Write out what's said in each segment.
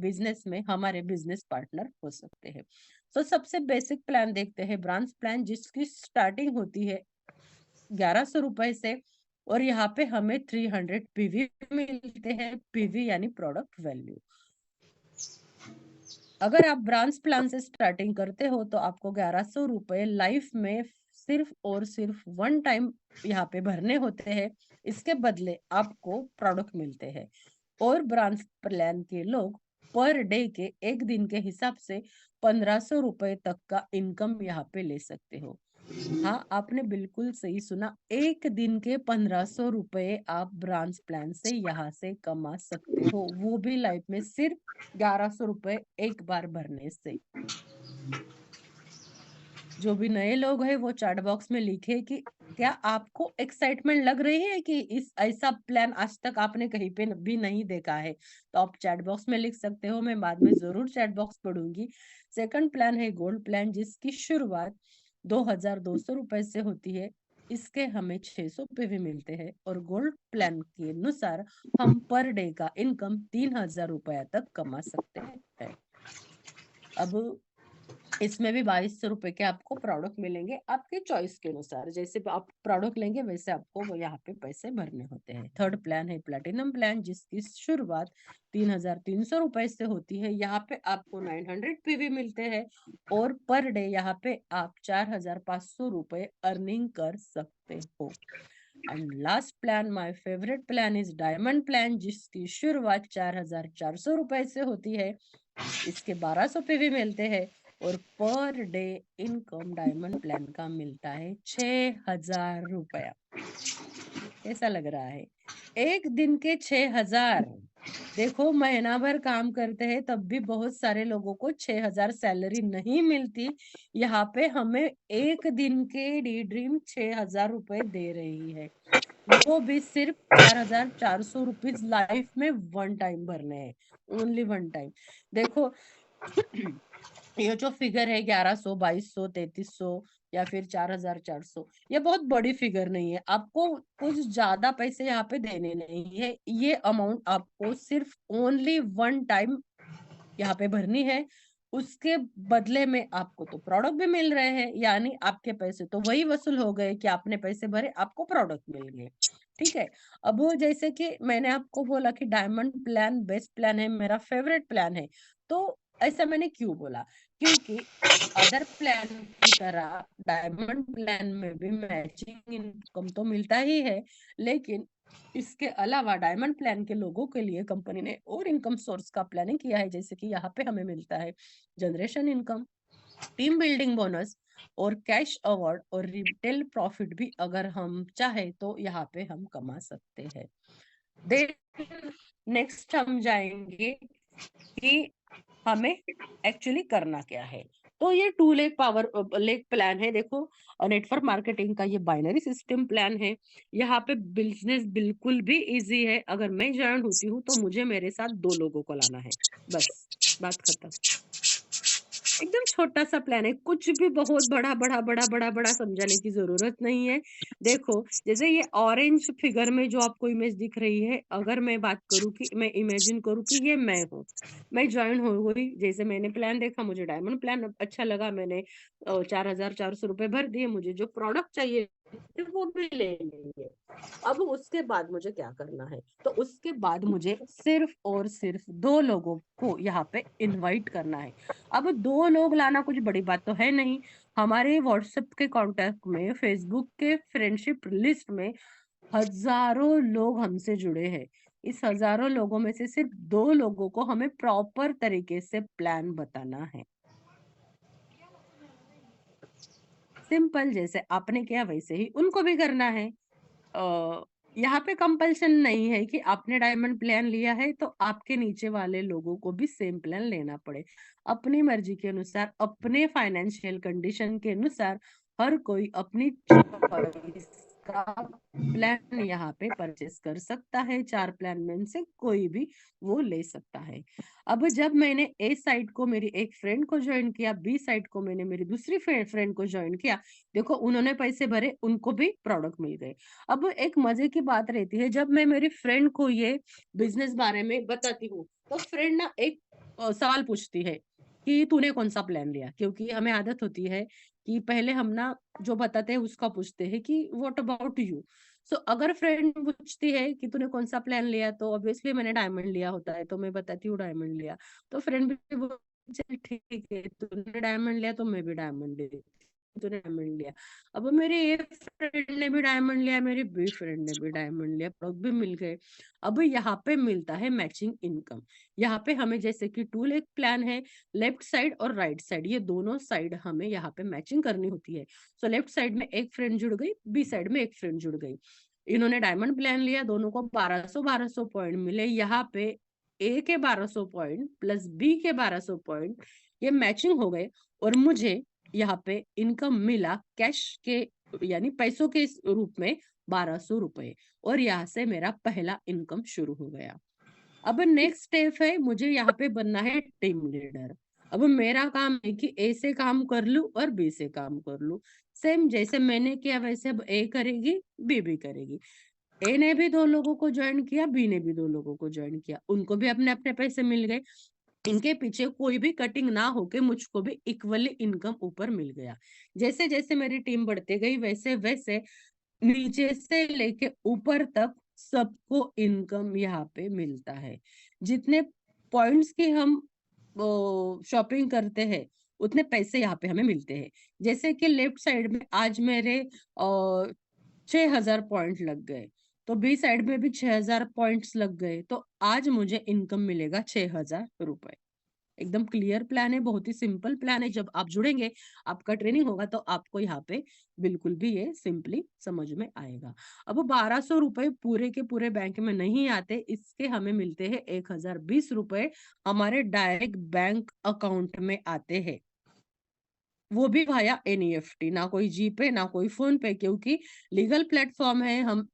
Business में हमारे business partner हो सकते हैं। तो सबसे बेसिक प्लान देखते हैं, ब्रांच प्लान, जिसकी स्टार्टिंग होती है 1100 रुपए से, और यहाँ पे हमें 300 पीवी मिलते हैं। पीवी यानी प्रोडक्ट वैल्यू। अगर आप ब्रांच प्लान से स्टार्टिंग करते हो तो आपको 1100 रुपए लाइफ में सिर्फ और सिर्फ वन टाइम यहाँ पे भरने होते हैं। इसके बदले आपको प्रोडक्ट मिलते हैं। और ब्रांच प्लान के लोग पर डे के एक दिन के हिसाब से 1500 रुपए तक का इनकम यहाँ पे ले सकते हो। हाँ, आपने बिल्कुल सही सुना। एक दिन के 1500 रुपए आप ब्रांच प्लान से यहाँ से कमा सकते हो, वो भी लाइफ में सिर्फ 1100 रुपए एक बार भरने से। जो भी नए लोग हैं वो चैट बॉक्स में लिखे कि क्या आपको एक्साइटमेंट लग रही है कि इस ऐसा प्लान आज तक आपने कहीं पे भी नहीं देखा है। तो आप चैट बॉक्स में लिख सकते हो, मैं बाद में जरूर चैट बॉक्स पढ़ूंगी। सेकंड प्लान है गोल्ड प्लान, जिसकी शुरुआत 2200 रुपए से होती है। इसके हमें 600 पे भी मिलते हैं, और गोल्ड प्लान के अनुसार हम पर डे का इनकम 3000 रुपया तक कमा सकते हैं। अब इसमें भी 2200 रुपए के आपको प्रोडक्ट मिलेंगे, आपके चॉइस के अनुसार। जैसे आप प्रोडक्ट लेंगे वैसे आपको वो यहाँ पे पैसे भरने होते हैं। थर्ड प्लान है प्लेटिनम प्लान, जिसकी शुरुआत 3300 रुपए से होती है। यहाँ पे आपको 900 पीवी मिलते हैं, और पर डे यहाँ पे आप 4500 रुपए अर्निंग कर सकते हो। And last plan, my favourite plan is diamond plan, जिसकी शुरुआत 4400 रुपए से होती है। इसके 1200 पे भी मिलते हैं, और per day income diamond plan का मिलता है 6000 रुपया। कैसा लग रहा है? एक दिन के 6000। देखो, महीना भर काम करते हैं तब भी बहुत सारे लोगों को 6000 सैलरी नहीं मिलती। यहाँ पे हमें एक दिन के डी ड्रीम 6000 रुपए दे रही है, वो भी सिर्फ 4400 रुपीज लाइफ में वन टाइम भरने हैं। Only one time. देखो, ये जो फिगर है 1100, 2200, 3300 या फिर 4400, ये बहुत बड़ी फिगर नहीं है। आपको कुछ ज्यादा पैसे यहाँ पे देने नहीं है। ये अमाउंट आपको सिर्फ ओनली वन टाइम यहाँ पे भरनी है। उसके बदले में आपको तो प्रोडक्ट भी मिल रहे हैं, यानी आपके पैसे तो वही वसूल हो गए कि आपने पैसे भरे, आपको प्रोडक्ट मिल गए। ठीक है। अब वो जैसे कि मैंने आपको बोला कि डायमंड प्लान बेस्ट प्लान है, मेरा फेवरेट प्लान है। तो ऐसा मैंने क्यों बोला? क्योंकि अदर प्लान की तरह डायमंड प्लान में भी मैचिंग इनकम तो मिलता ही है, लेकिन इसके अलावा डायमंड प्लान के लोगों के लिए कंपनी ने और इनकम सोर्स का प्लानिंग किया है। जैसे कि यहाँ पे हमें मिलता है generation income, team building bonus, और कैश अवार्ड, और रिटेल प्रॉफिट भी अगर हम चाहे तो यहाँ पे हम कमा सकते हैं। देन नेक्स्ट हम जाएंगे कि हमें एक्चुअली करना क्या है। तो ये 2 लेख पावर लेख प्लान है। देखो, नेटवर्क मार्केटिंग का ये बाइनरी सिस्टम प्लान है। यहाँ पे बिजनेस बिल्कुल भी इजी है। अगर मैं ज्वाइन होती हूँ तो मुझे मेरे साथ 2 लोगों को लाना है, बस, बात खत्म। एकदम छोटा सा प्लान है, कुछ भी बहुत बड़ा बड़ा बड़ा बड़ा बड़ा समझाने की जरूरत नहीं है। देखो, जैसे ये ऑरेंज फिगर में जो आपको इमेज दिख रही है, अगर मैं बात करूं कि मैं इमेजिन करूं कि ये मैं हूँ, मैं ज्वाइन हो गई। जैसे मैंने प्लान देखा, मुझे डायमंड प्लान अच्छा लगा, मैंने 4400 रुपए भर दिए। मुझे जो प्रोडक्ट चाहिए थे वो भी ले लिए। अब उसके बाद मुझे क्या करना है? तो उसके बाद मुझे सिर्फ और सिर्फ 2 लोगों को यहाँ पे इनवाइट करना है। अब 2 लोग लाना कुछ बड़ी बात तो है नहीं। हमारे व्हाट्सएप के कांटेक्ट में, फेसबुक के फ्रेंडशिप लिस्ट में हजारों लोग हमसे जुड़े हैं। इस हजारों लोगों में से सिर्फ 2 लोगों को हमें प्रॉपर तरीके से प्लान बताना है। सिंपल, जैसे आपने किया वैसे ही उनको भी करना है। यहाँ पे कंपल्शन नहीं है कि आपने डायमंड प्लान लिया है तो आपके नीचे वाले लोगों को भी सेम प्लान लेना पड़े। अपनी मर्जी के अनुसार, अपने फाइनेंशियल कंडीशन के अनुसार हर कोई अपनी चॉइस का प्लान यहाँ पे परचेस कर सकता है। 4 प्लान में से कोई भी वो ले सकता है। अब जब मैंने ए साइड को मेरी एक फ्रेंड को ज्वाइन किया, बी साइड को मैंने मेरी दूसरी फ्रेंड को ज्वाइन किया, देखो उन्होंने पैसे भरे, उनको भी प्रोडक्ट मिल गए। अब एक मजे की बात रहती है, जब मैं मेरी फ्रेंड को ये बिजनेस बारे में बताती हूँ तो फ्रेंड ना एक सवाल पूछती है कि तूने कौन सा प्लान लिया, क्योंकि हमें आदत होती है कि पहले हम ना जो बताते हैं उसका पूछते हैं कि व्हाट अबाउट यू। सो अगर फ्रेंड पूछती है कि तूने कौन सा प्लान लिया, तो ऑब्वियसली मैंने डायमंड लिया होता है, तो मैं बताती हूँ डायमंड लिया। तो फ्रेंड भी चल ठीक है, तूने डायमंड लिया तो मैं भी डायमंड ले, तूने डायमंड लिया। अब मेरे ए फ्रेंड ने भी डायमंड लिया, मेरे बी फ्रेंड ने भी डायमंड लिया, प्रोडक्ट भी मिल गए। अब यहाँ पे मिलता है मैचिंग इनकम। यहाँ पे हमें जैसे कि टू लेग प्लान है, लेफ्ट साइड और राइट साइड, ये दोनों साइड हमें यहाँ पे मैचिंग करनी होती है। सो लेफ्ट साइड में एक फ्रेंड जुड़ गई, बी साइड में एक फ्रेंड जुड़ गई। इन्होंने डायमंड प्लान लिया, दोनों को 1200 पॉइंट मिले। यहाँ पे ए के 1200 पॉइंट प्लस बी के 1200 पॉइंट, ये मैचिंग हो गए। और मुझे यहाँ पे इनकम मिला कैश के, यानी पैसों के रूप में 1200 रुपए। और यहाँ से मेरा पहला इनकम शुरू हो गया। अब नेक्स्ट स्टेप है, मुझे यहाँ पे बनना है टीम लीडर। अब मेरा काम है कि ए से काम कर लूं और बी से काम कर लूं। सेम जैसे मैंने किया वैसे अब ए करेगी, बी भी करेगी। ए ने भी 2 लोगों को ज्वाइन किया, बी ने भी 2 लोगों को ज्वाइन किया, उनको भी अपने अपने पैसे मिल गए। इनके पीछे कोई भी कटिंग ना होके मुझको भी इक्वली इनकम ऊपर मिल गया। जैसे जैसे मेरी टीम बढ़ती गई वैसे वैसे नीचे से लेके ऊपर तक सबको इनकम यहाँ पे मिलता है। जितने पॉइंट्स की हम शॉपिंग करते हैं उतने पैसे यहाँ पे हमें मिलते हैं। जैसे कि लेफ्ट साइड में आज मेरे 6000 पॉइंट लग गए, तो बी साइड में भी 6000 पॉइंट्स लग गए, तो आज मुझे इनकम मिलेगा 6000 रुपए। एकदम क्लियर प्लान है, बहुत ही सिंपल प्लान है। जब आप जुड़ेंगे, आपका ट्रेनिंग होगा, तो आपको यहाँ पे बिल्कुल भी ये सिंपली समझ में आएगा। अब 1200 रुपए पूरे के पूरे बैंक में नहीं आते, इसके हमें मिलते हैं 1020 रुपए, हमारे डायरेक्ट बैंक अकाउंट में आते हैं। वो भी वाया एनईएफटी, ना कोई जीपे ना कोई फोन पे, क्योंकि लीगल प्लेटफॉर्म है, हम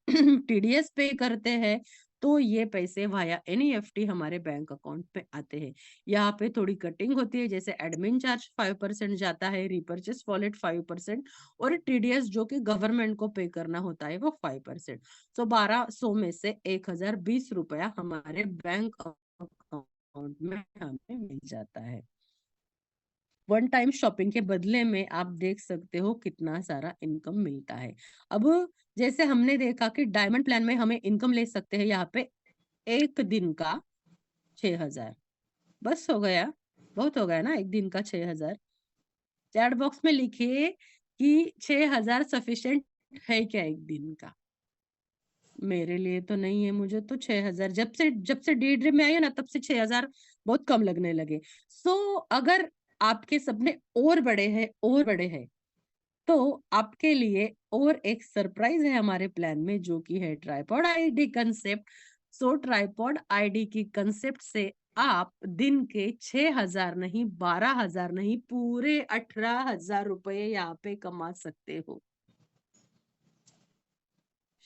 टीडीएस पे करते हैं। तो ये पैसे वाया एनईएफटी हमारे बैंक अकाउंट पे आते हैं। यहाँ पे थोड़ी कटिंग होती है, जैसे एडमिन चार्ज 5% जाता है, रिपर्चेस वॉलेट 5%, और टीडीएस जो कि गवर्नमेंट को पे करना होता है वो 5%। सो 1200 में से 1020 रुपया हमारे बैंक अकाउंट में हमें मिल जाता है। वन टाइम शॉपिंग के बदले में आप देख सकते हो कितना सारा इनकम मिलता है। अब जैसे हमने देखा कि डायमंड प्लान में हमें इनकम ले सकते हैं यहाँ पे एक दिन का 6000, बस हो गया, बहुत हो गया ना एक दिन का 6000। चैट बॉक्स में लिखिए कि 6000 सफिशिएंट है क्या एक दिन का। मेरे लिए तो नहीं है, मुझे तो 6000, जब से डी ड्रीम में आई है ना, तब से 6000 बहुत कम लगने लगे। सो अगर आपके सपने और बड़े हैं, और बड़े हैं, तो आपके लिए और एक सरप्राइज है हमारे प्लान में, जो कि है ट्राइपॉड आईडी कंसेप्ट। सो ट्राइपॉड आईडी की कंसेप्ट से आप दिन के 6000 नहीं, 12000 नहीं, पूरे 18000 रुपए यहाँ पे कमा सकते हो।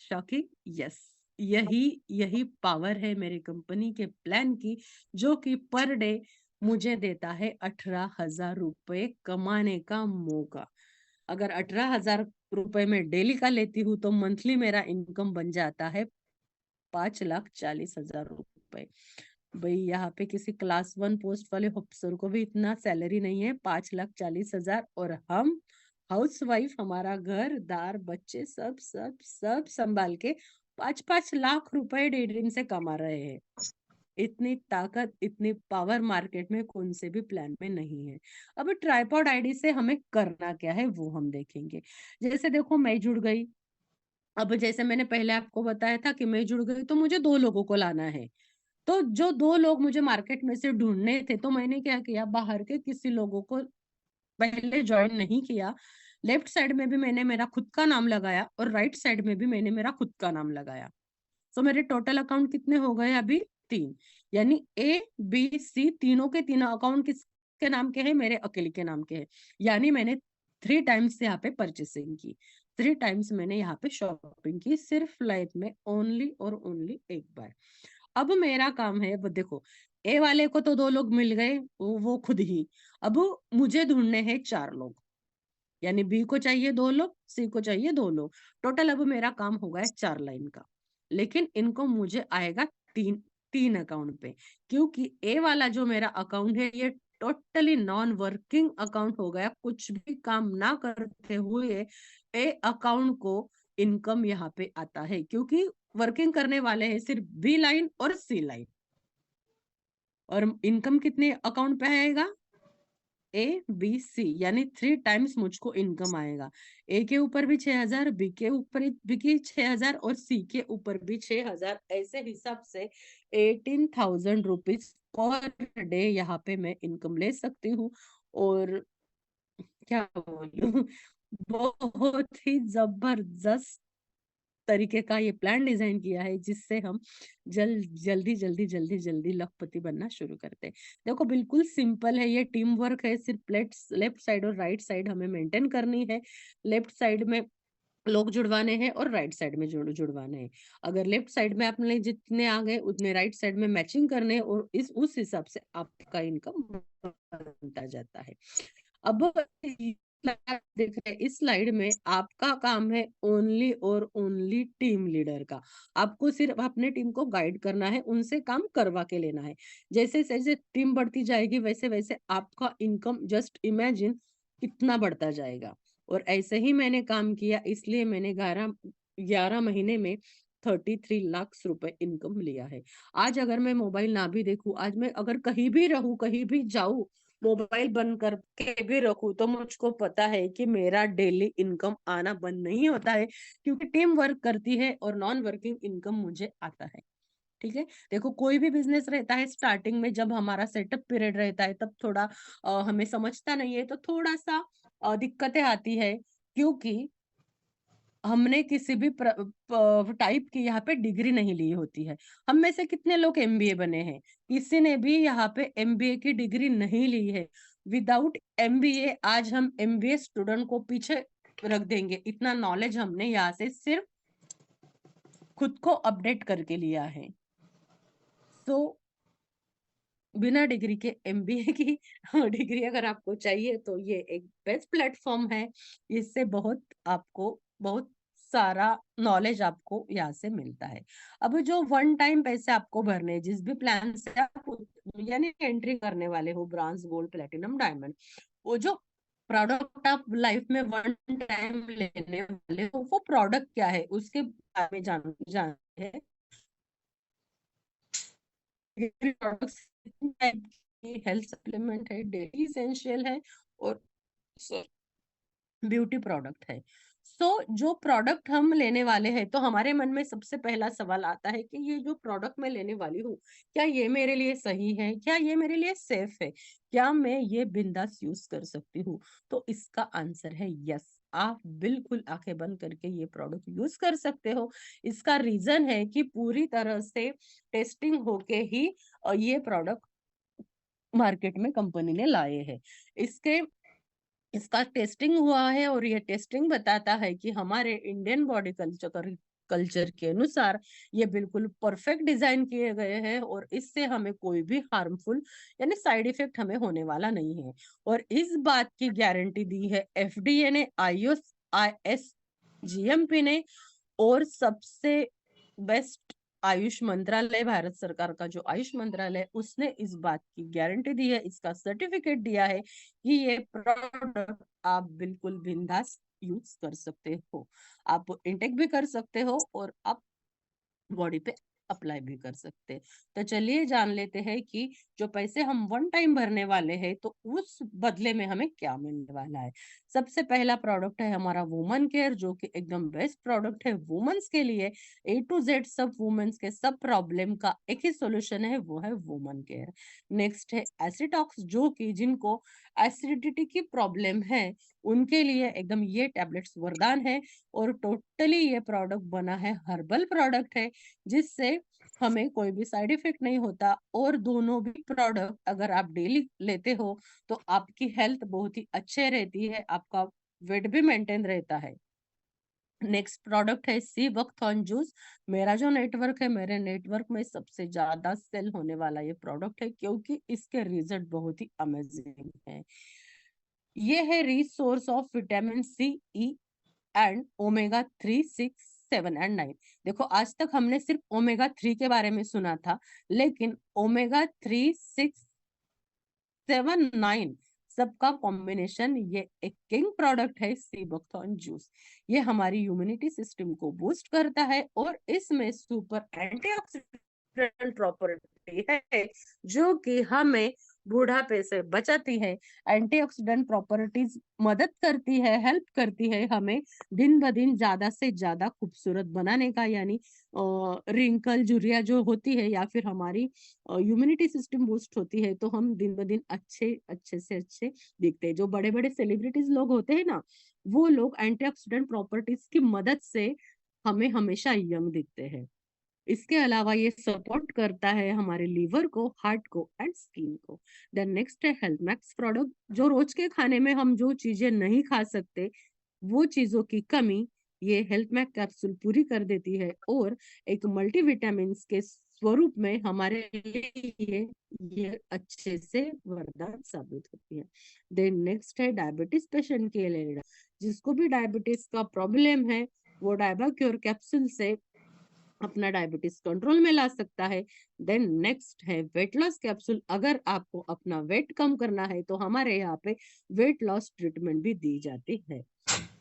Shocking, yes. यही यही पावर है मेरी कंपनी के प्लान की, जो कि पर डे मुझे देता है 18000 रुपए कमाने का मौका। अगर 18000 रुपए में डेली का लेती हूँ, तो मंथली मेरा इनकम बन जाता है 5,40,000 रुपए। भाई यहाँ पे किसी क्लास 1 पोस्ट वाले अफसर को भी इतना सैलरी नहीं है, 5,40,000, और हम हाउस वाइफ, हमारा घर दार बच्चे सब सब सब संभाल के 5-5 लाख रुपए डे ड्रीम से कमा रहे हैं। इतनी ताकत, इतनी पावर मार्केट में कौन से भी प्लान में नहीं है। अब ट्राइपॉड आईडी से हमें करना क्या है वो हम देखेंगे। जैसे देखो, मैं जुड़ गई। अब जैसे मैंने पहले आपको बताया था कि मैं जुड़ गई, तो मुझे 2 लोगों को लाना है। तो जो 2 लोग मुझे मार्केट में से ढूंढने थे, तो मैंने क्या किया, बाहर के किसी लोगों को पहले ज्वाइन नहीं किया। लेफ्ट साइड में भी मैंने मेरा खुद का नाम लगाया, और राइट साइड में भी मैंने मेरा खुद का नाम लगाया। तो मेरे टोटल अकाउंट कितने हो गए अभी, 3। यानी ए बी सी तीनों के तीनों अकाउंट किसके नाम के हैं, मेरे अकेले के नाम के हैं। यानी मैंने 3 टाइम्स यहाँ पे परचेसिंग की, 3 टाइम्स मैंने यहाँ पे शॉपिंग की, सिर्फ लाइफ में ओनली और ओनली एक बार। अब मेरा काम है, अब देखो, ए वाले को तो 2 लोग मिल गए, वो खुद ही। अब मुझे ढूंढने हैं 4 लोग, यानी बी को चाहिए 2 लोग, सी को चाहिए 2 लोग। टोटल अब मेरा काम होगा 4 लाइन का, लेकिन इनको मुझे आएगा 3 3 अकाउंट पे, क्योंकि ए वाला जो मेरा अकाउंट है ये टोटली नॉन वर्किंग अकाउंट हो गया। कुछ भी काम ना करते हुए ए अकाउंट को इनकम यहाँ पे आता है, क्योंकि वर्किंग करने वाले हैं सिर्फ बी लाइन और सी लाइन। और इनकम कितने अकाउंट पे आएगा? ए बी सी, यानी 3 टाइम्स मुझको इनकम आएगा। ए के ऊपर भी 6,000, बी के ऊपर भी 6,000 और सी के ऊपर भी 6,000। ऐसे हिसाब से 18,000 रुपीज पर डे यहाँ पे मैं इनकम ले सकती हूँ। और क्या बोलूं, बहुत ही जबरदस्त तरीके का ये प्लान डिजाइन किया है, जिससे हम जल्दी लखपति बनना शुरू करते हैं। देखो बिल्कुल सिंपल है, ये टीम वर्क है। सिर्फ लेफ्ट साइड और राइट साइड हमें मेंटेन करनी है। लेफ्ट साइड में लोग जुड़वाने हैं और राइट साइड में जुड़वाने हैं। अगर लेफ्ट साइड में आपने जितने आ गए उतने राइट साइड में मैचिंग करने हैं, और उस हिसाब से आपका इनकम बनता जाता है। अब देख रहे हैं, इस स्लाइड में आपका काम है ओनली और ओनली टीम लीडर का। आपको सिर्फ अपने टीम को गाइड करना है, उनसे काम करवा के लेना है। जैसे जैसे टीम बढ़ती जाएगी वैसे वैसे आपका इनकम जस्ट इमेजिन कितना बढ़ता जाएगा। और ऐसे ही मैंने काम किया, इसलिए मैंने 11 महीने में 33 लाख रुपए इनकम लिया है। आज अगर मैं मोबाइल ना भी देखूं, आज मैं अगर कहीं भी रहूं, कहीं भी जाऊं, मोबाइल बंद करके भी रखूं, तो मुझको पता है कि मेरा डेली इनकम आना बंद नहीं होता है, क्योंकि टीम वर्क करती है और नॉन वर्किंग इनकम मुझे आता है। ठीक है। देखो कोई भी बिजनेस रहता है, स्टार्टिंग में जब हमारा सेटअप पीरियड रहता है तब थोड़ा हमें समझता नहीं है, तो थोड़ा सा दिक्कतें आती है, क्योंकि हमने किसी भी टाइप की यहाँ पे डिग्री नहीं ली होती है। हम में से कितने लोग एमबीए बने हैं? किसी ने भी यहाँ पे एमबीए की डिग्री नहीं ली है। विदाउट एमबीए आज हम एमबीए स्टूडेंट को पीछे रख देंगे, इतना नॉलेज हमने यहाँ से सिर्फ खुद को अपडेट करके लिया है। तो बिना डिग्री के एमबीए की डिग्री अगर आपको चाहिए तो ये एक बेस्ट प्लेटफॉर्म है। इससे बहुत सारा नॉलेज आपको यहाँ से मिलता है। अब जो वन टाइम पैसे आपको भरने हैं, जिस भी प्लान से आप यानी एंट्री करने वाले हो, ब्रॉन्ज गोल्ड प्लेटिनम डायमंड, वो जो प्रोडक्ट आप लाइफ में वन टाइम लेने वाले हो, वो प्रोडक्ट क्या है उसके बारे में जानते हैं। प्रोडक्ट्स टाइप की हेल्थ सप्लीमेंट है, डेली इसेंशियल है, और ब्यूटी प्रोडक्ट है। सो जो प्रोडक्ट हम लेने वाले हैं, तो हमारे मन में सबसे पहला सवाल आता है कि ये जो प्रोडक्ट मैं लेने वाली हूँ, क्या ये मेरे लिए सही है, क्या ये मेरे लिए सेफ है, क्या मैं ये बिंदास यूज कर सकती हूँ? तो इसका आंसर है यस। आप बिल्कुल आंखें बंद करके ये प्रोडक्ट यूज कर सकते हो। इसका रीजन है कि पूरी तरह से टेस्टिंग होके ही ये प्रोडक्ट मार्केट में कंपनी ने लाए हैं। इसके इसका टेस्टिंग हुआ है, और ये टेस्टिंग बताता है कि हमारे इंडियन बॉडी कल्चर के अनुसार ये बिल्कुल परफेक्ट डिजाइन किए गए हैं, और इससे हमें कोई भी हार्मफुल यानी साइड इफेक्ट हमें होने वाला नहीं है। और इस बात की गारंटी दी है एफडीए ने, आईएस जीएमपी ने, और सबसे बेस्ट आयुष मंत्रालय, भारत सरकार का जो आयुष मंत्रालय, उसने इस बात की गारंटी दी है, इसका सर्टिफिकेट दिया है कि ये प्रोडक्ट आप बिल्कुल बिंदास यूज कर सकते हो। आप इंटेक भी कर सकते हो और आप बॉडी पे अप्लाई भी कर सकते हैं। तो चलिए जान लेते हैं कि जो पैसे हम वन टाइम भरने वाले हैं, तो उस बदले में हमें क्या मिलने वाला है। सबसे पहला प्रोडक्ट है हमारा वुमन केयर, जो कि एकदम बेस्ट प्रोडक्ट है वुमेन्स के लिए। ए टू जेड सब वुमेन्स के सब प्रॉब्लम का एक ही सोल्यूशन है, वो है वुमन केयर। नेक्स्ट है एसिटॉक्स, जो कि जिनको एसिडिटी की प्रॉब्लम है उनके लिए एकदम ये टैबलेट्स वरदान है। और टोटली ये प्रोडक्ट बना है, हर्बल प्रोडक्ट है, जिससे हमें कोई भी साइड इफेक्ट नहीं होता। और दोनों भी प्रोडक्ट अगर आप डेली लेते हो तो आपकी हेल्थ बहुत ही अच्छे रहती है, आपका वेट भी मेंटेन रहता है। नेक्स्ट प्रोडक्ट है सी बकथॉर्न जूस। मेरा जो नेटवर्क है, मेरे नेटवर्क में सबसे ज्यादा सेल होने वाला ये प्रोडक्ट है, क्योंकि इसके रिजल्ट बहुत ही अमेजिंग है। ये है rich source of vitamin C, E and omega 3, 6 7 और 9। देखो आज तक हमने सिर्फ ओमेगा 3 के बारे में सुना था, लेकिन ओमेगा 3, 6, 7, 9 सबका कॉम्बिनेशन ये एक किंग प्रोडक्ट है, सी बकथॉर्न जूस। ये हमारी इम्यूनिटी सिस्टम को बूस्ट करता है और इसमें सुपर एंटीऑक्सीडेंट प्रॉपर्टी है जो कि हमें बुढ़ापे से बचाती है। एंटीऑक्सीडेंट प्रॉपर्टीज मदद करती है, हेल्प करती है हमें दिन ब दिन ज्यादा से ज्यादा खूबसूरत बनाने का, यानी रिंकल झुर्रियां जो होती है या फिर हमारी इम्यूनिटी सिस्टम बूस्ट होती है, तो हम दिन ब दिन अच्छे अच्छे से अच्छे दिखते हैं। जो बड़े बड़े सेलिब्रिटीज लोग होते हैं ना, वो लोग एंटीऑक्सीडेंट प्रॉपर्टीज की मदद से हमें हमेशा यंग दिखते हैं। इसके अलावा ये सपोर्ट करता है हमारे लीवर को, हार्ट को एंड स्किन को। देन नेक्स्ट है हेल्थ मैक्स प्रोडक्ट। जो रोज के खाने में हम जो चीजें नहीं खा सकते, वो चीजों की कमी ये हेल्थ मैक कैप्सूल पूरी कर देती है और एक मल्टीविटामिन के स्वरूप में हमारे लिए ये अच्छे से वरदान साबित होती है। देन नेक्स्ट है डायबिटीज पेशेंट के लिए। जिसको भी डायबिटीज का प्रॉब्लम है, वो डायबा क्योर कैप्सूल से अपना डायबिटीज कंट्रोल में ला सकता है। देन नेक्स्ट है वेट लॉस कैप्सूल। अगर आपको अपना वेट कम करना है तो हमारे यहाँ पे वेट लॉस ट्रीटमेंट भी दी जाती है।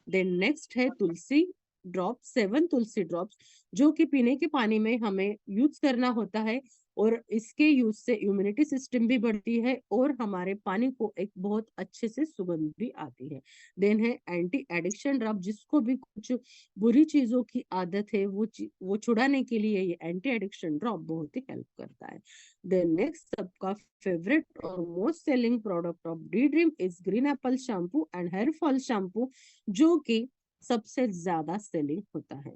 देन नेक्स्ट है तुलसी ड्रॉप, 7 तुलसी ड्रॉप्स, जो कि पीने के पानी में हमें यूज करना होता है और इसके यूज से इम्यूनिटी सिस्टम भी बढ़ती है और हमारे पानी को एक बहुत अच्छे से सुगंध भी आती है। देन है एंटी एडिक्शन ड्रॉप। जिसको भी कुछ बुरी चीजों की आदत है, वो छुड़ाने के लिए ये एंटी एडिक्शन ड्रॉप बहुत ही हेल्प करता है। देन नेक्स्ट सबका फेवरेट और most selling product of D Dream is green apple shampoo and hair fall shampoo, जो कि सबसे ज्यादा सेलिंग होता है।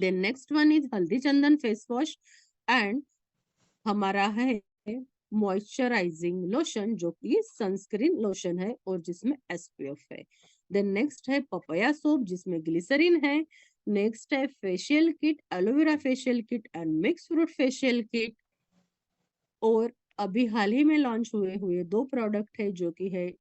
देन नेक्स्ट वन इज हल्दी चंदन फेस वॉश एंड हमारा है मॉइस्चराइजिंग लोशन, जो कि सनस्क्रीन लोशन है और जिसमें एसपीएफ है। देन नेक्स्ट है पपाया सोप, जिसमें ग्लिसरीन है। नेक्स्ट है facial kit, aloe vera facial kit and mix fruit facial kit. और अभी हाल ही में लॉन्च हुए हुए 2 प्रोडक्ट है, जो कि है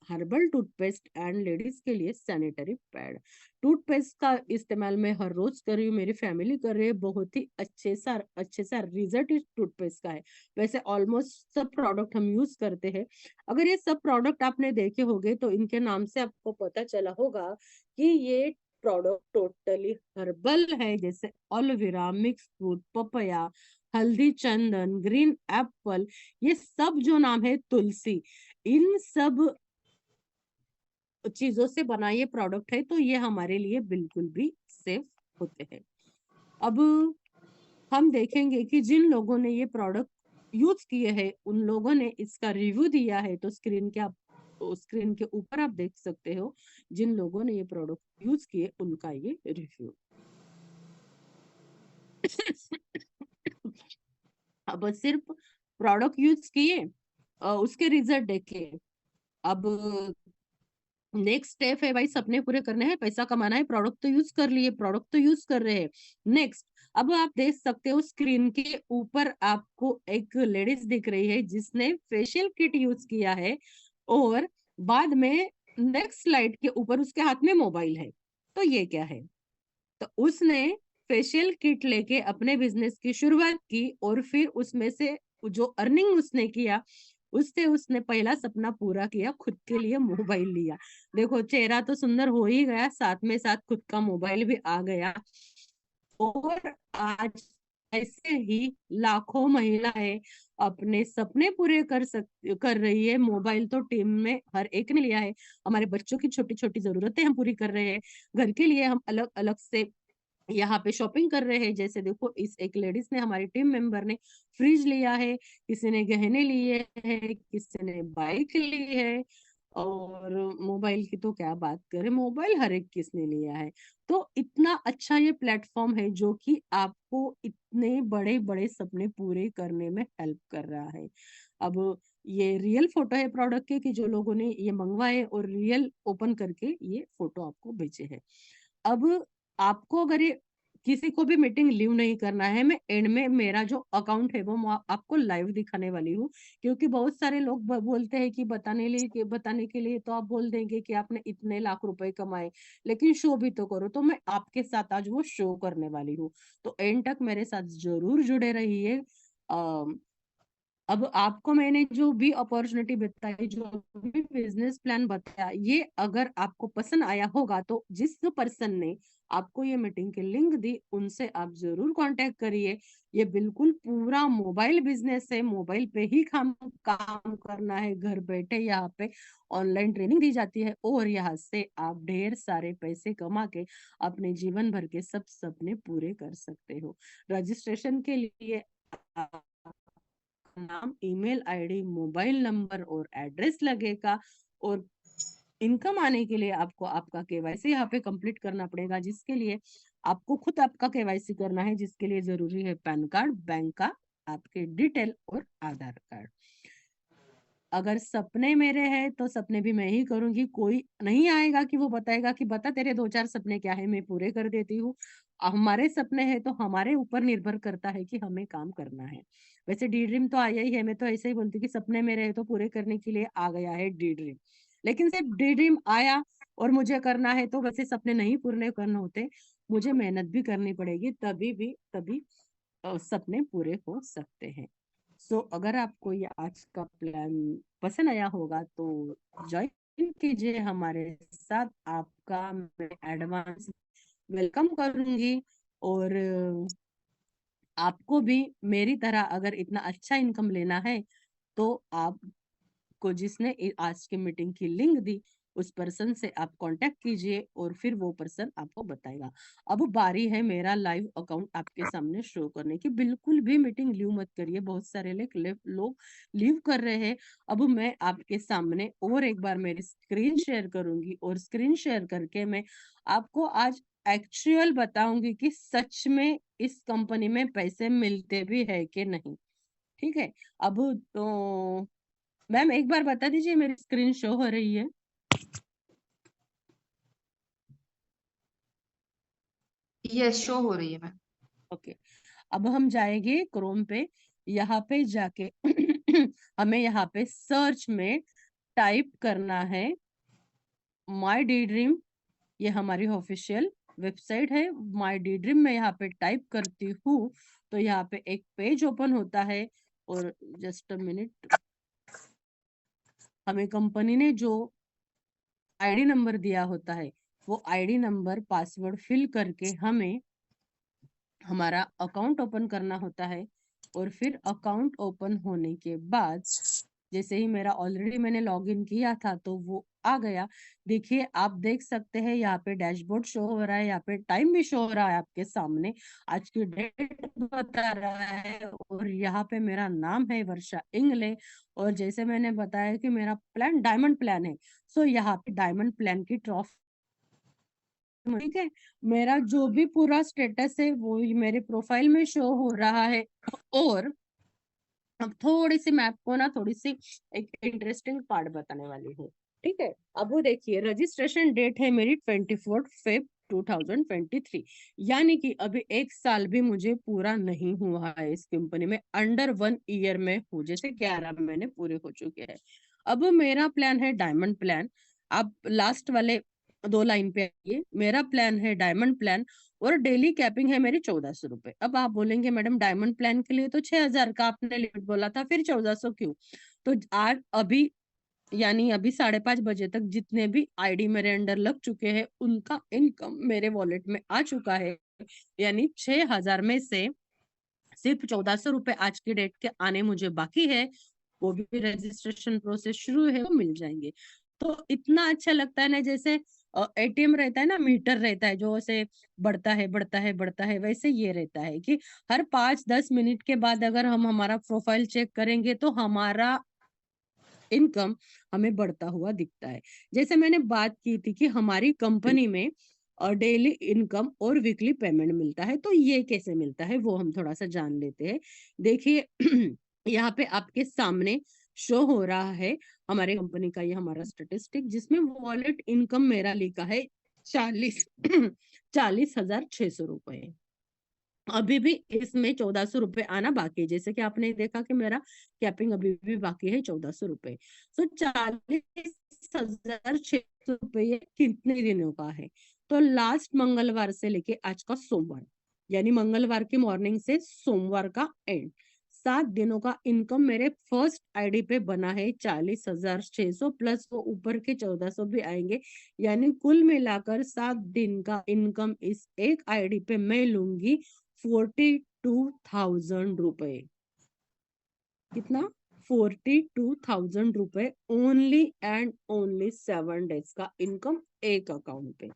हर्बल टूथपेस्ट एंड लेडीज के लिए सैनिटरी पैड। टूथपेस्ट का इस्तेमाल मैं हर रोज कर रही हूँ, मेरी फैमिली कर रही है। बहुत ही अच्छे सा रिजल्ट इस टूथपेस्ट का है। वैसे ऑलमोस्ट सब प्रोडक्ट हम यूज करते हैं। अगर ये सब प्रोडक्ट आपने देखे होंगे तो इनके नाम से आपको पता चला होगा कि ये प्रोडक्ट टोटली हर्बल है, जैसे एलोवेरा, मिक्स फ्रूट, पपाया, हल्दी चंदन, ग्रीन एप्पल, ये सब जो नाम है तुलसी, इन सब चीजों से बना ये प्रोडक्ट है, तो ये हमारे लिए बिल्कुल भी सेफ होते हैं। अब हम देखेंगे कि जिन लोगों ने ये प्रोडक्ट यूज किए हैं, उन लोगों ने इसका रिव्यू दिया है। तो स्क्रीन के ऊपर आप देख सकते हो जिन लोगों ने ये प्रोडक्ट यूज किए उनका ये रिव्यू। अब सिर्फ प्रोडक्ट यूज किए, उसके रिजल्ट देखे। अब नेक्स्ट स्टेप है भाई, सपने पूरे करने हैं, पैसा कमाना है। प्रोडक्ट तो यूज कर लिए, प्रोडक्ट तो यूज कर रहे हैं। नेक्स्ट, अब आप देख सकते हो स्क्रीन के ऊपर आपको एक लेडीज दिख रही है जिसने फेशियल किट यूज किया है और बाद में नेक्स्ट स्लाइड के ऊपर उसके हाथ में मोबाइल है। तो ये क्या है? तो उसने फेशियल किट लेके अपने बिजनेस की शुरुआत की और फिर उसमें से जो अर्निंग उसने किया, उससे उसने पहला सपना पूरा किया, खुद के लिए मोबाइल लिया। देखो चेहरा तो सुंदर हो ही गया, साथ में साथ खुद का मोबाइल भी आ गया। और आज ऐसे ही लाखों महिलाएं अपने सपने पूरे कर रही है। मोबाइल तो टीम में हर एक ने लिया है। हमारे बच्चों की छोटी छोटी जरूरतें हम पूरी कर रहे हैं। घर के लिए हम अलग अलग से यहाँ पे शॉपिंग कर रहे हैं। जैसे देखो इस एक लेडीज ने, हमारी टीम मेंबर ने फ्रिज लिया है, किसी ने गहने लिए हैं, किसी ने बाइक ली है। और मोबाइल की तो क्या बात करें, मोबाइल हर एक किसने लिया है। तो इतना अच्छा ये प्लेटफॉर्म है जो कि आपको इतने बड़े बड़े सपने पूरे करने में हेल्प कर रहा है। अब ये रियल फोटो है प्रोडक्ट के, कि जो लोगों ने ये मंगवाए और रियल ओपन करके ये फोटो आपको भेजे हैं। अब आपको अगर ये किसी को भी मीटिंग लीव नहीं करना है। मैं एंड में मेरा जो अकाउंट है वो आपको लाइव दिखाने वाली हूँ, क्योंकि बहुत सारे लोग बोलते हैं कि बताने के लिए तो आप बोल देंगे कि आपने इतने लाख रुपए कमाए, लेकिन शो भी तो करो। तो मैं आपके साथ आज वो शो करने वाली हूँ, तो एंड तक मेरे साथ जरूर जुड़े रहिए। अब आपको मैंने जो भी अपॉर्चुनिटी बताई, जो भी बिजनेस प्लान बताया, ये अगर आपको पसंद आया होगा तो जिस पर्सन ने आपको ये मीटिंग की लिंक दी उनसे आप जरूर कांटेक्ट करिए। ये बिल्कुल पूरा मोबाइल बिजनेस है, मोबाइल पे ही काम करना है, घर बैठे यहाँ पे ऑनलाइन ट्रेनिंग दी जाती है और यहाँ से आप ढेर सारे पैसे कमा के अपने जीवन भर के सब सपने पूरे कर सकते हो। रजिस्ट्रेशन के लिए नाम, ईमेल आईडी, मोबाइल नंबर और एड्रेस लगेगा, और इनकम आने के लिए आपको आपका केवाईसी यहाँ पे कंप्लीट करना पड़ेगा, जिसके लिए आपको खुद आपका केवाईसी करना है, जिसके लिए जरूरी है पैन कार्ड, बैंक का आपके डिटेल और आधार कार्ड। अगर सपने मेरे हैं तो सपने भी मैं ही करूंगी, कोई नहीं आएगा कि वो बताएगा कि बता तेरे दो चार सपने क्या है, मैं पूरे कर देती हूँ। हमारे सपने हैं तो हमारे ऊपर निर्भर करता है कि हमें काम करना है। वैसे डी ड्रीम तो आया ही है, मैं तो ऐसे ही बोलती हूँ कि सपने मेरे हैं तो पूरे करने के लिए आ गया है डी ड्रीम। लेकिन सिर्फ डी ड्रीम आया और मुझे करना है तो वैसे सपने नहीं पूरे करने होते, मुझे मेहनत भी करनी पड़ेगी, तभी सपने पूरे हो सकते हैं। सो अगर आपको ये आज का प्लान पसंद आया होगा तो ज्वाइन कीजिए हमारे साथ। आपका मैं एडवांस वेलकम करूंगी, और आपको भी मेरी तरह अगर इतना अच्छा इनकम लेना है तो आप को जिसने आज की मीटिंग की लिंक दी उस पर्सन से आप कांटेक्ट कीजिए और फिर वो पर्सन आपको बताएगा। अब बारी है मेरा लाइव अकाउंट आपके सामने शो करने की। बिल्कुल भी मीटिंग लीव मत करिए, बहुत सारे लोग लीव कर रहे हैं। अब मैं आपके सामने और एक बार मेरी स्क्रीन शेयर करूंगी, और स्क्रीन शेयर करके मैं आपको आज एक्चुअल बताऊंगी कि सच में इस कंपनी में पैसे मिलते भी है कि नहीं। ठीक है। अब तो मैम एक बार बता दीजिए मेरी स्क्रीन शो हो रही है? यस, शो हो रही है मैम। ओके। अब हम जाएंगे क्रोम पे, यहाँ पे जाके हमें यहाँ पे सर्च में टाइप करना है माई डी ड्रीम। ये हमारी ऑफिशियल वेबसाइट है माई डी ड्रीम। मैं यहाँ पे टाइप करती हूँ तो यहाँ पे एक पेज ओपन होता है, और जस्ट अ मिनट, हमें कंपनी ने जो आईडी नंबर दिया होता है वो आईडी नंबर पासवर्ड फिल करके हमें हमारा अकाउंट ओपन करना होता है। और फिर अकाउंट ओपन होने के बाद जैसे ही मेरा ऑलरेडी मैंने लॉगिन किया था तो वो आ गया। देखिए आप देख सकते हैं यहाँ पे डैशबोर्ड शो हो रहा है, यहाँ पे टाइम भी शो हो रहा है आपके सामने, आज की डेट बता रहा है, और यहाँ पे मेरा नाम है वर्षा इंगले। और जैसे मैंने बताया कि मेरा प्लान डायमंड प्लान है, सो यहाँ पे डायमंड प्लान की ट्रॉफी, ठीक है। मेरा जो भी पूरा स्टेटस है वो मेरे प्रोफाइल में शो हो रहा है। और अब थोड़ी सी मैं आपको ना थोड़ी सी एक इंटरेस्टिंग पार्ट बताने वाली हूँ। ठीक है। अब वो देखिए रजिस्ट्रेशन डेट है मेरी 24 Feb 2023, यानी कि अभी एक साल भी मुझे पूरा नहीं हुआ है इस कंपनी में, अंडर 1 ईयर में हूँ, जैसे 11 महीने पूरे हो चुके हैं। अब मेरा प्लान है डायमंड प्लान। आप लास्ट वाले 2 लाइन पे आइए, मेरा प्लान है डायमंड प्लान, और डेली कैपिंग है मेरी 1400 रुपए। अब आप बोलेंगे मैडम डायमंड प्लान के लिए तो 6000 का आपने लिमिट बोला था, फिर 1400 क्यों? तो आज अभी यानी अभी 5:30 बजे तक जितने भी आईडी मेरे अंडर लग चुके हैं उनका इनकम मेरे वॉलेट में आ चुका है। यानी 6000 में से सिर्फ 1400 रुपए आज की डेट के आने मुझे बाकी है, वो भी रजिस्ट्रेशन प्रोसेस शुरू है, वो मिल जाएंगे। तो इतना अच्छा लगता है ना, जैसे एटीएम रहता है ना, मीटर रहता है जो ऐसे बढ़ता है बढ़ता है बढ़ता है, वैसे ये रहता है कि हर 5-10 मिनट के बाद अगर हम हमारा प्रोफाइल चेक करेंगे तो हमारा इनकम हमें बढ़ता हुआ दिखता है। जैसे मैंने बात की थी कि हमारी कंपनी में डेली इनकम और वीकली पेमेंट मिलता है, तो ये कैसे मिलता है वो हम थोड़ा सा जान लेते हैं। देखिए यहाँ पे आपके सामने शो हो रहा है हमारे कंपनी का ये हमारा स्टेटिस्टिक, जिसमें वॉलेट इनकम मेरा लिखा है 40 40,600 रुपए। अभी भी इसमें 1400 रुपए आना बाकी है। जैसे कि आपने देखा कि मेरा कैपिंग अभी भी बाकी है 1400 रुपए। तो 40,600 रुपए ये कितने दिनों का है? तो लास्ट मंगलवार से लेके आज का सोमवार, यानी मंगलवार की मॉर्निंग से सोमवार का एंड, 7 दिनों का इनकम मेरे फर्स्ट आईडी पे बना है 40,600, प्लस वो ऊपर के 1400 भी आएंगे। यानी कुल मिलाकर 7 दिन का इनकम इस एक आईडी पे मैं लूंगी 42,000 रुपए। कितना? 42,000 रुपए ओनली एंड ओनली 7 डेज का इनकम एक अकाउंट पे।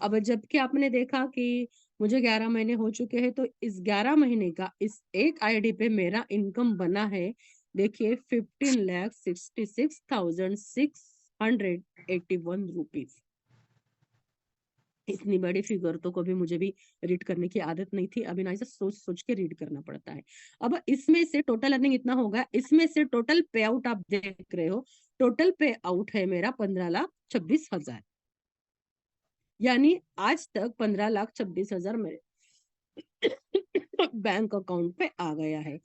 अब जबकि आपने देखा कि मुझे 11 महीने हो चुके हैं, तो इस 11 महीने का इस एक आईडी पे मेरा इनकम बना है, देखिए, 15,66,681 रुपीज। इतनी बड़ी फिगर तो कभी मुझे भी रीड करने की आदत नहीं थी, अभी ना इसे सोच सोच के रीड करना पड़ता है। अब इसमें से टोटल अर्निंग इतना होगा, इसमें से टोटल पे आउट आप देख रहे हो, टोटल पे आउट है मेरा 15,26,000। यानी आज तक 15,26,000 मेरे बैंक अकाउंट पे आ गया है।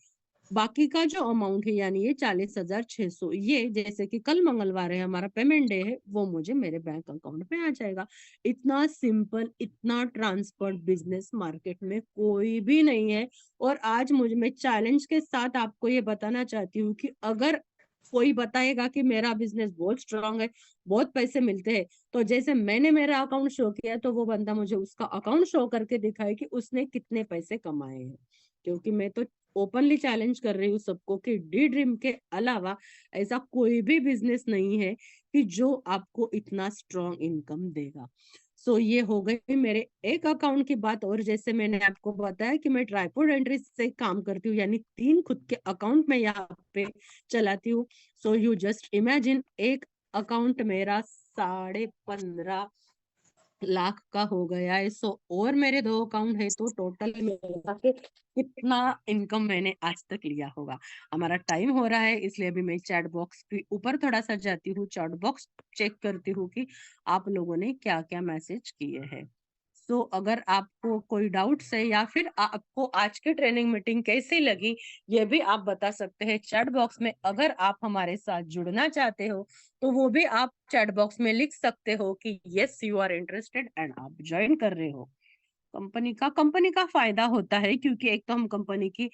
बाकी का जो अमाउंट है, यानी ये 40,600, ये जैसे कि कल मंगलवार है, हमारा पेमेंट डे है, वो मुझे मेरे बैंक अकाउंट पे आ जाएगा। इतना सिंपल, इतना ट्रांसपेरेंट बिजनेस मार्केट में कोई भी नहीं है। और आज मुझे, मैं चैलेंज के साथ आपको ये बताना चाहती हूँ कि अगर कोई बताएगा कि मेरा बिजनेस बहुत स्ट्रांग है, बहुत पैसे मिलते हैं, तो जैसे मैंने मेरा अकाउंट शो किया, तो वो बंदा मुझे उसका अकाउंट शो करके दिखाए कि उसने कितने पैसे कमाए हैं। क्योंकि मैं तो ओपनली चैलेंज कर रही हूँ सबको कि डी ड्रीम के अलावा ऐसा कोई भी बिजनेस नहीं है कि जो आपको इतना स्ट्रॉन्ग इनकम देगा। सो ये हो गई मेरे एक अकाउंट की बात। और जैसे मैंने आपको बताया कि मैं ट्राइपॉड एंट्री से काम करती हूँ, यानी 3 खुद के अकाउंट में यहाँ पे चलाती हूँ। सो यू जस्ट इमेजिन, एक अकाउंट मेरा 15.5 लाख का हो गया है। सो और मेरे 2 अकाउंट है, तो टोटल मिला के कितना इनकम मैंने आज तक लिया होगा। हमारा टाइम हो रहा है, इसलिए अभी मैं चैट बॉक्स के ऊपर थोड़ा सा जाती हूँ, चैट बॉक्स चेक करती हूँ कि आप लोगों ने क्या क्या मैसेज किए हैं। सो अगर आपको कोई डाउट्स है, या फिर आपको आज की ट्रेनिंग मीटिंग कैसी लगी, ये भी आप बता सकते हैं चैट बॉक्स में। अगर आप हमारे साथ जुड़ना चाहते हो, तो वो भी आप चैट बॉक्स में लिख सकते हो कि yes you are interested, and आप ज्वाइन कर रहे हो। कंपनी का फायदा होता है, क्योंकि एक तो हम कंपनी की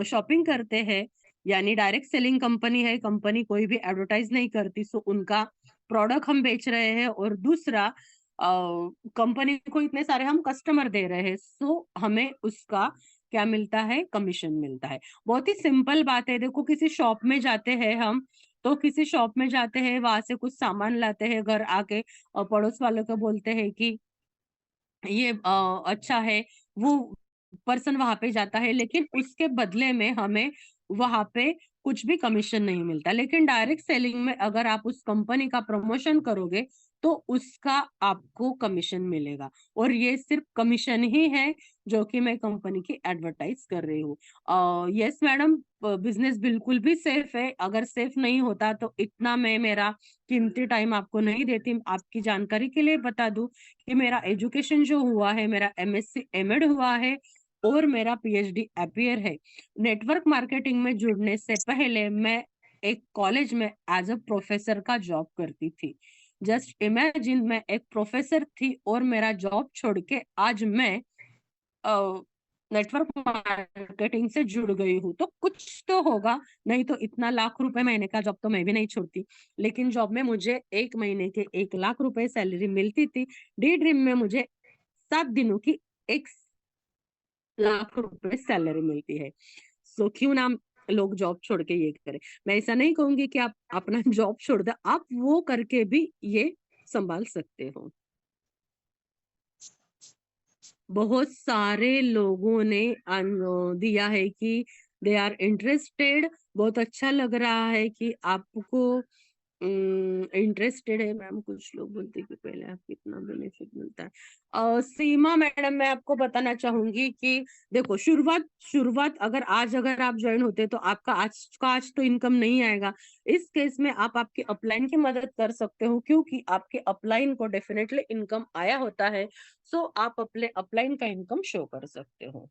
शॉपिंग करते हैं, यानी डायरेक्ट सेलिंग कंपनी है, कंपनी कोई भी एडवर्टाइज नहीं करती, सो उनका प्रोडक्ट हम बेच रहे हैं। और दूसरा, कंपनी को इतने सारे हम कस्टमर दे रहे हैं, सो हमें उसका क्या मिलता है? कमीशन मिलता है। बहुत ही सिंपल बात है। देखो, किसी शॉप में जाते हैं हम, तो किसी शॉप में जाते हैं, वहां से कुछ सामान लाते हैं, घर आके और पड़ोस वालों को बोलते हैं कि ये अच्छा है। वो पर्सन वहां पे जाता है, लेकिन उसके बदले में हमें वहां पे कुछ भी कमीशन नहीं मिलता। लेकिन डायरेक्ट सेलिंग में अगर आप उस कंपनी का प्रमोशन करोगे, तो उसका आपको कमीशन मिलेगा। और ये सिर्फ कमीशन ही है जो कि मैं कंपनी की एडवर्टाइज कर रही हूँ। यस मैडम, बिजनेस बिल्कुल भी सेफ है। अगर सेफ नहीं होता तो इतना मैं मेरा कीमती टाइम आपको नहीं देती। आपकी जानकारी के लिए बता दूं कि मेरा एजुकेशन जो हुआ है, मेरा एमएससी एमएड हुआ है, और मेरा पीएचडी एपीयर है। नेटवर्क मार्केटिंग में जुड़ने से पहले मैं एक कॉलेज में एज अ प्रोफेसर का जॉब करती थी। जस्ट इमेजिन, मैं एक प्रोफेसर थी और मेरा जॉब छोड़ के आज मैं नेटवर्क मार्केटिंग से जुड़ गई हूँ। तो कुछ तो होगा, नहीं तो इतना लाख रुपए महीने का जॉब तो मैं भी नहीं छोड़ती। लेकिन जॉब में मुझे 1 महीने के 1 लाख रुपए सैलरी मिलती थी, डी ड्रीम में मुझे 7 दिनों की 1 लाख रुपए सैलरी मिलती है। सो क्यों ना लोग जॉब छोड़ के ये करें। मैं ऐसा नहीं कहूंगी कि आप अपना जॉब छोड़ दो, आप वो करके भी ये संभाल सकते हो। बहुत सारे लोगों ने दिया है कि दे आर इंटरेस्टेड। बहुत अच्छा लग रहा है कि आपको इंटरेस्टेड है मैम, कुछ लोग बोलते हैं कि पहले आप कितना बेनिफिट मिलता है। सीमा मैडम, मैं आपको बताना चाहूंगी कि देखो, शुरुआत शुरुआत अगर आप ज्वाइन होते तो आपका आज तो इनकम नहीं आएगा। इस केस में आप आपके अपलाइन की मदद कर सकते हो, क्योंकि आपके अपलाइन को डेफिनेटली इनकम आया होता है। सो आप अपने अपलाइन का इनकम शो कर सकते हो।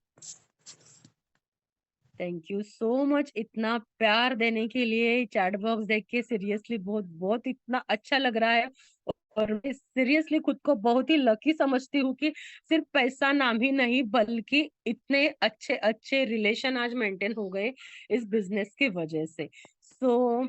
थैंक यू सो मच इतना प्यार देने के लिए। चैट बॉक्स देख के सीरियसली बहुत बहुत इतना अच्छा लग रहा है। और मैं सीरियसली खुद को बहुत ही लकी समझती हूँ कि सिर्फ पैसा नाम ही नहीं, बल्कि इतने अच्छे अच्छे रिलेशन आज मेंटेन हो गए इस बिजनेस की वजह से। सो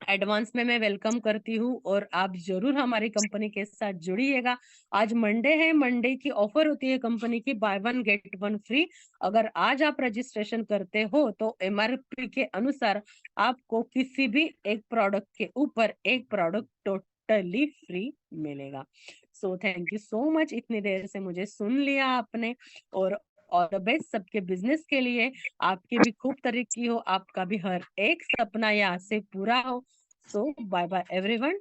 एडवांस में मैं वेलकम करती हूँ, और आप जरूर हमारी कंपनी के साथ जुड़िएगा। आज मंडे है, मंडे की ऑफर होती है कंपनी की, by one get one free. अगर आज आप रजिस्ट्रेशन करते हो तो एमआरपी के अनुसार आपको किसी भी एक प्रोडक्ट के ऊपर एक प्रोडक्ट टोटली फ्री मिलेगा। So thank you so much, इतनी देर से मुझे सुन लिया आपने। और द बेस्ट सबके बिजनेस के लिए। आपकी भी खूब तरक्की हो, आपका भी हर एक सपना यहाँ से पूरा हो। So, bye bye everyone.